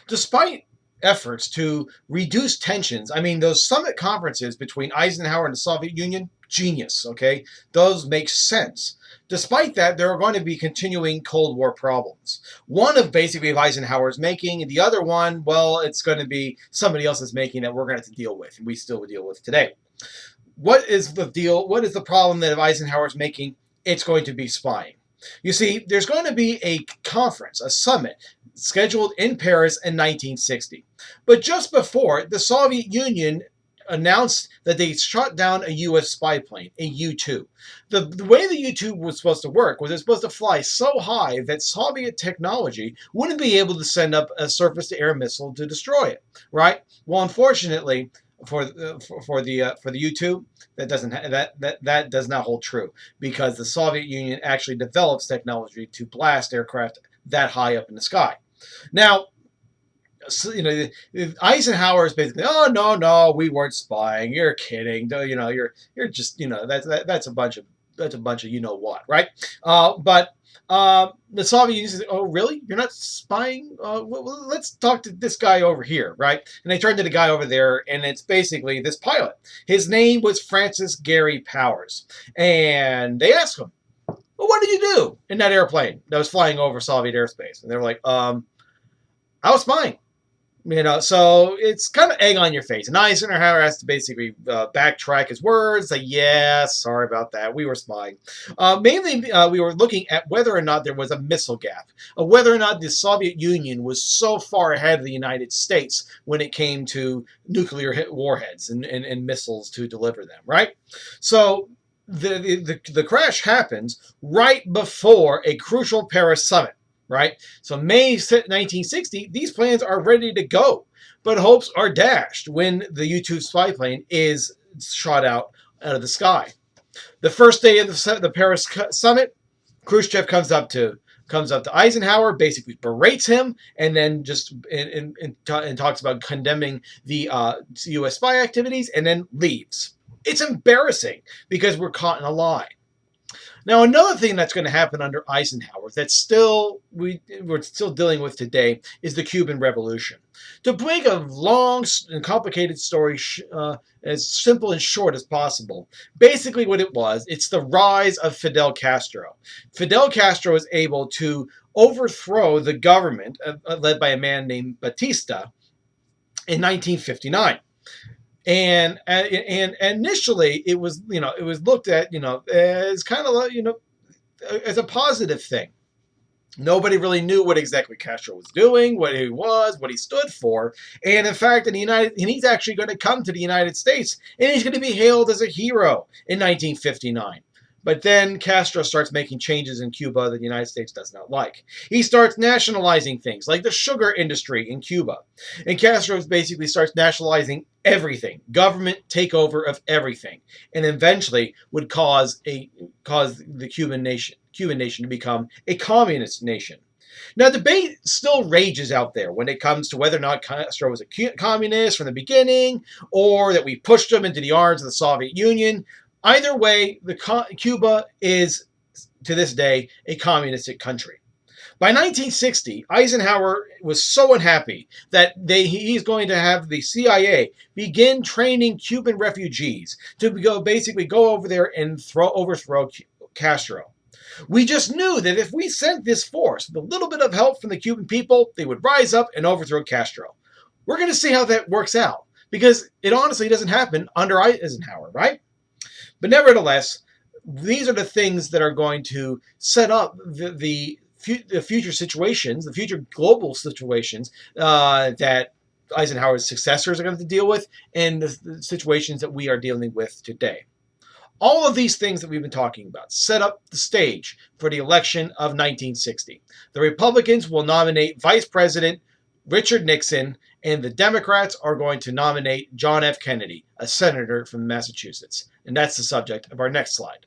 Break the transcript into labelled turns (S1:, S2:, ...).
S1: Despite efforts to reduce tensions, I mean, those summit conferences between Eisenhower and the Soviet Union, genius, okay? Those make sense. Despite that, there are going to be continuing Cold War problems. One of basically of Eisenhower's making, and the other one, well, it's going to be somebody else's making that we're going to have to deal with, and we still deal with today. What is the deal? What is the problem that if Eisenhower's making? It's going to be spying. You see, there's going to be a conference, a summit, scheduled in Paris in 1960. But just before, the Soviet Union announced that they shot down a U.S. spy plane, a U-2. The way the U-2 was supposed to work was it was supposed to fly so high that Soviet technology wouldn't be able to send up a surface-to-air missile to destroy it, right? Well, unfortunately, for the U-2, that does not hold true because the Soviet Union actually develops technology to blast aircraft that high up in the sky. Now, so, Eisenhower is basically, oh no, we weren't spying. You're kidding. You're just that's a bunch of you know what, right? But the Soviet Union says, oh really? You're not spying? Well, let's talk to this guy over here, right? And they turn to the guy over there, and it's basically this pilot. His name was Francis Gary Powers, and they asked him, well, what did you do in that airplane that was flying over Soviet airspace? And they were like, I was spying. So it's kind of egg on your face. And Eisenhower has to basically backtrack his words, say, yeah, sorry about that. We were spying. Mainly, we were looking at whether or not there was a missile gap, whether or not the Soviet Union was so far ahead of the United States when it came to nuclear warheads and missiles to deliver them, right? So the crash happens right before a crucial Paris summit. Right? So May 1960, these plans are ready to go, but hopes are dashed when the U-2 spy plane is shot out of the sky. The first day of the Paris summit, Khrushchev comes up to Eisenhower, basically berates him, and then just and talks about condemning the U.S. spy activities, and then leaves. It's embarrassing because we're caught in a lie. Now, another thing that's going to happen under Eisenhower that we're still dealing with today is the Cuban Revolution. To make a long and complicated story as simple and short as possible, basically what it's the rise of Fidel Castro. Fidel Castro was able to overthrow the government led by a man named Batista in 1959. And initially it was looked at as kind of as a positive thing. Nobody really knew what exactly Castro was doing, what he was, what he stood for, and in fact, he's actually going to come to the United States, and he's going to be hailed as a hero in 1959. But then Castro starts making changes in Cuba that the United States does not like. He starts nationalizing things like the sugar industry in Cuba. And Castro basically starts nationalizing everything, government takeover of everything, and eventually would cause the Cuban nation to become a communist nation. Now, debate still rages out there when it comes to whether or not Castro was a communist from the beginning or that we pushed him into the arms of the Soviet Union. Either way, Cuba is, to this day, a communistic country. By 1960, Eisenhower was so unhappy that he's going to have the CIA begin training Cuban refugees to basically go over there and overthrow Castro. We just knew that if we sent this force with a little bit of help from the Cuban people, they would rise up and overthrow Castro. We're going to see how that works out because it honestly doesn't happen under Eisenhower, right? But nevertheless, these are the things that are going to set up the future situations, the future global situations that Eisenhower's successors are going to have to deal with, and the situations that we are dealing with today. All of these things that we've been talking about set up the stage for the election of 1960. The Republicans will nominate Vice President Richard Nixon, and the Democrats are going to nominate John F. Kennedy, a senator from Massachusetts. And that's the subject of our next slide.